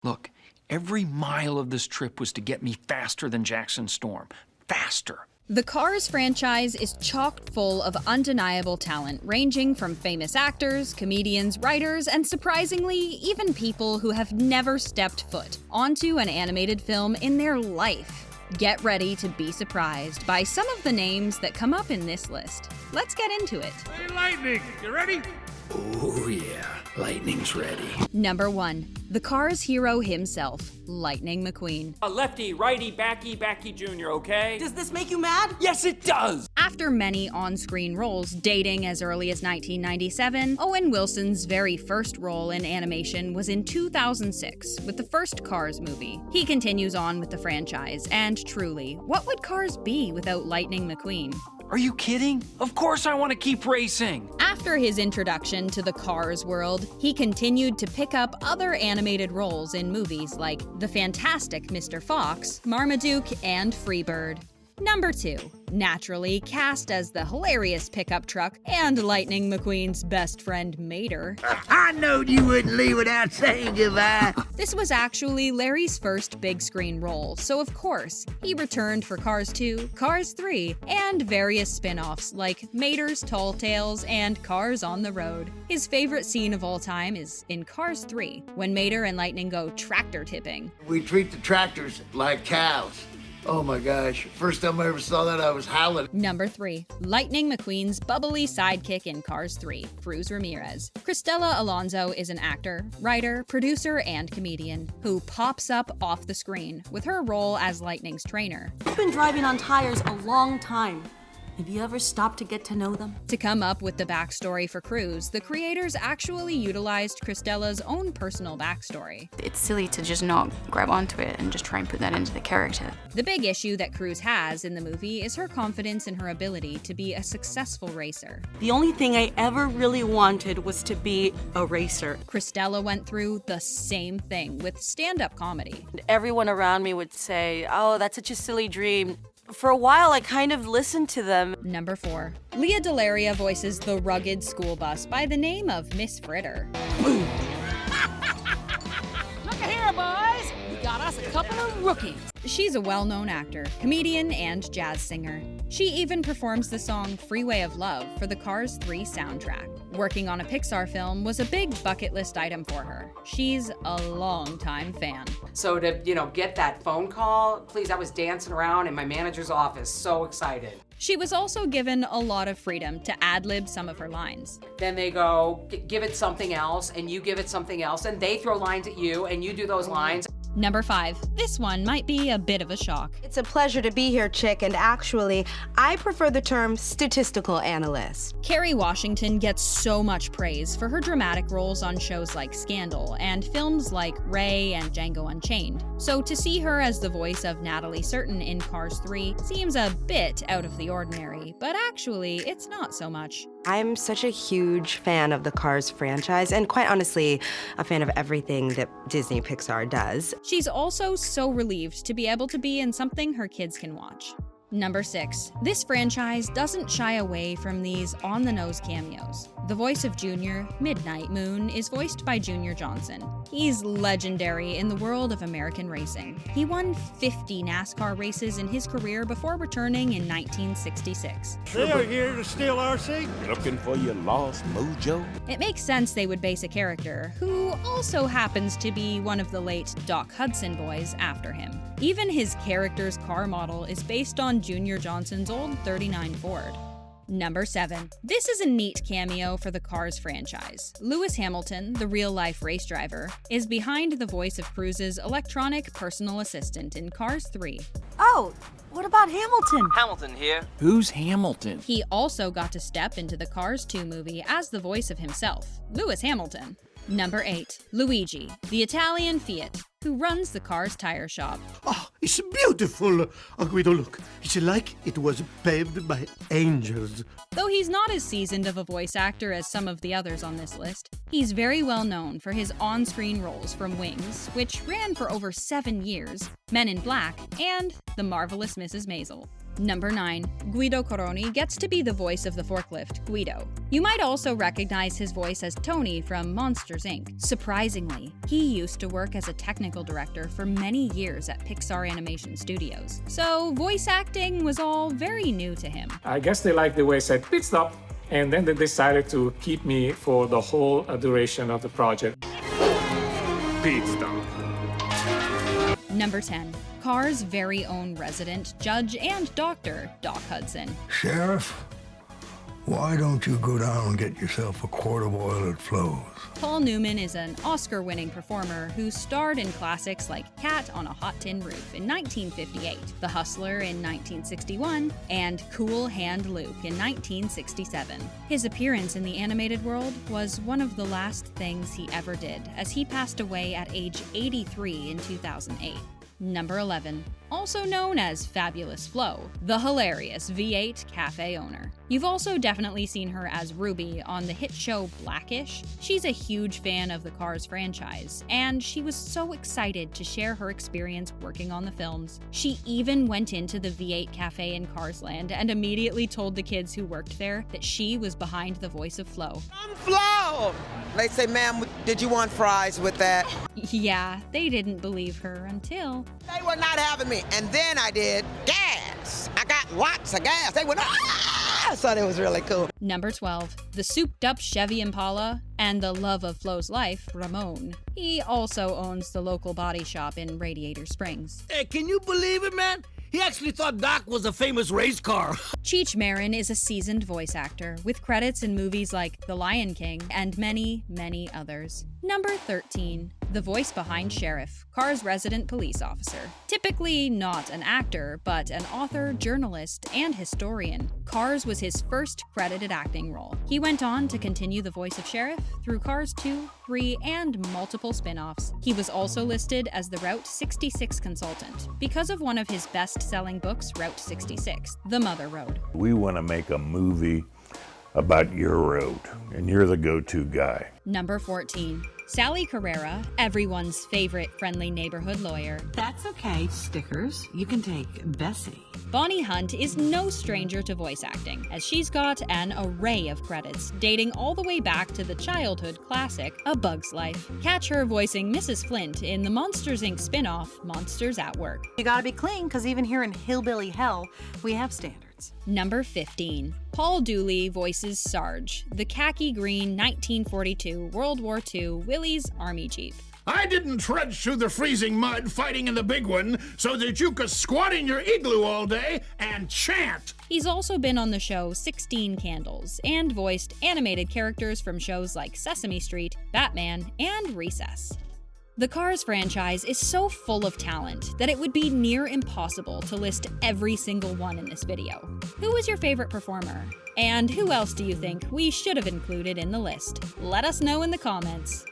Look, every mile of this trip was to get me faster than Jackson Storm. Faster. The Cars franchise is chock full of undeniable talent, ranging from famous actors, comedians, writers, and surprisingly, even people who have never stepped foot onto an animated film in their life. Get ready to be surprised by some of the names that come up in this list. Let's get into it. Hey, Lightning, you ready? Oh yeah, Lightning's ready. Number 1. The Cars hero himself, Lightning McQueen. A lefty, righty, backy Jr., okay? Does this make you mad? Yes, it does! After many on-screen roles, dating as early as 1997, Owen Wilson's very first role in animation was in 2006 with the first Cars movie. He continues on with the franchise, and truly, what would Cars be without Lightning McQueen? Are you kidding? Of course I want to keep racing. After his introduction to the Cars world, he continued to pick up other animated roles in movies like The Fantastic Mr. Fox, Marmaduke, and Freebird. Number 2. Naturally cast as the hilarious pickup truck and Lightning McQueen's best friend Mater. I knowed you wouldn't leave without saying goodbye. This was actually Larry's first big screen role, so of course, he returned for Cars 2, Cars 3, and various spin-offs like Mater's Tall Tales and Cars on the Road. His favorite scene of all time is in Cars 3, when Mater and Lightning go tractor tipping. We treat the tractors like cows. Oh my gosh, first time I ever saw that, I was howling. Number 3. Lightning McQueen's bubbly sidekick in Cars 3, Cruz Ramirez. Cristela Alonzo is an actor, writer, producer, and comedian who pops up off the screen with her role as Lightning's trainer. I've been driving on tires a long time. Have you ever stopped to get to know them? To come up with the backstory for Cruz, the creators actually utilized Cristela's own personal backstory. It's silly to just not grab onto it and just try and put that into the character. The big issue that Cruz has in the movie is her confidence in her ability to be a successful racer. The only thing I ever really wanted was to be a racer. Cristela went through the same thing with stand-up comedy. Everyone around me would say, "Oh, that's such a silly dream." For a while, I kind of listened to them. Number 4. Lea DeLaria voices the rugged school bus by the name of Miss Fritter. Look here, boys! We got us a couple of rookies. She's a well-known actor, comedian, and jazz singer. She even performs the song Freeway of Love for the Cars 3 soundtrack. Working on a Pixar film was a big bucket list item for her. She's a long-time fan. So to, get that phone call, please, I was dancing around in my manager's office, so excited. She was also given a lot of freedom to ad-lib some of her lines. Then they go, give it something else, and you give it something else, and they throw lines at you, and you do those lines. Number 5. This one might be a bit of a shock. It's a pleasure to be here, Chick, and actually, I prefer the term statistical analyst. Kerry Washington gets so much praise for her dramatic roles on shows like Scandal and films like Ray and Django Unchained. So to see her as the voice of Natalie Certain in Cars 3 seems a bit out of the ordinary, but actually, it's not so much. I'm such a huge fan of the Cars franchise, and quite honestly, a fan of everything that Disney Pixar does. She's also so relieved to be able to be in something her kids can watch. Number 6. This franchise doesn't shy away from these on-the-nose cameos. The voice of Junior, Midnight Moon, is voiced by Junior Johnson. He's legendary in the world of American racing. He won 50 NASCAR races in his career before returning in 1966. They are here to steal our seat. Looking for your lost mojo? It makes sense they would base a character, who also happens to be one of the late Doc Hudson boys, after him. Even his character's car model is based on Junior Johnson's old 39 Ford. Number 7. This is a neat cameo for the Cars franchise. Lewis Hamilton, the real-life race driver, is behind the voice of Cruz's electronic personal assistant in Cars 3. Oh, what about Hamilton? Hamilton here. Who's Hamilton? He also got to step into the Cars 2 movie as the voice of himself, Lewis Hamilton. Number 8. Luigi, the Italian Fiat, who runs the Cars tire shop. Oh, it's beautiful. Oh, Guido, look. It's like it was paved by angels. Though he's not as seasoned of a voice actor as some of the others on this list, he's very well known for his on-screen roles from Wings, which ran for over 7 years, Men in Black, and The Marvelous Mrs. Maisel. Number 9. Guido Quaroni gets to be the voice of the forklift, Guido. You might also recognize his voice as Tony from Monsters, Inc. Surprisingly, he used to work as a technical director for many years at Pixar Animation Studios, so voice acting was all very new to him. I guess they liked the way I said pit stop, and then they decided to keep me for the whole duration of the project. Pit stop. Number 10. Cars' very own resident, judge, and doctor, Doc Hudson. Sheriff, why don't you go down and get yourself a quart of oil at Flo's? Paul Newman is an Oscar-winning performer who starred in classics like Cat on a Hot Tin Roof in 1958, The Hustler in 1961, and Cool Hand Luke in 1967. His appearance in the animated world was one of the last things he ever did, as he passed away at age 83 in 2008. Number 11. Also known as Fabulous Flo, the hilarious V8 cafe owner. You've also definitely seen her as Ruby on the hit show Blackish. She's a huge fan of the Cars franchise, and she was so excited to share her experience working on the films. She even went into the V8 cafe in Cars Land and immediately told the kids who worked there that she was behind the voice of Flo. I'm Flo! They say, ma'am, did you want fries with that? Yeah, they didn't believe her until... They were not having me. And then I did gas. I got lots of gas. They were not. I thought it was really cool. Number 12. The souped-up Chevy Impala and the love of Flo's life, Ramon. He also owns the local body shop in Radiator Springs. Hey, can you believe it, man? He actually thought Doc was a famous race car. Cheech Marin is a seasoned voice actor with credits in movies like The Lion King and many, many others. Number 13. The voice behind Sheriff, Cars' resident police officer. Typically not an actor, but an author, journalist, and historian. Cars was his first credited acting role. He went on to continue the voice of Sheriff through Cars 2, 3, and multiple spin-offs. He was also listed as the Route 66 consultant because of one of his best-selling books, Route 66, The Mother Road. We want to make a movie about your road, and you're the go-to guy. Number 14. Sally Carrera, everyone's favorite friendly neighborhood lawyer. That's okay, stickers. You can take Bessie. Bonnie Hunt is no stranger to voice acting, as she's got an array of credits dating all the way back to the childhood classic, A Bug's Life. Catch her voicing Mrs. Flint in the Monsters, Inc. spin-off, Monsters at Work. You gotta be clean, because even here in Hillbilly Hell, we have standards. Number 15. Paul Dooley voices Sarge, the khaki green 1942 World War II Willys Army Jeep. I didn't trudge through the freezing mud fighting in the big one so that you could squat in your igloo all day and chant. He's also been on the show 16 Candles and voiced animated characters from shows like Sesame Street, Batman, and Recess. The Cars franchise is so full of talent that it would be near impossible to list every single one in this video. Who was your favorite performer? And who else do you think we should have included in the list? Let us know in the comments.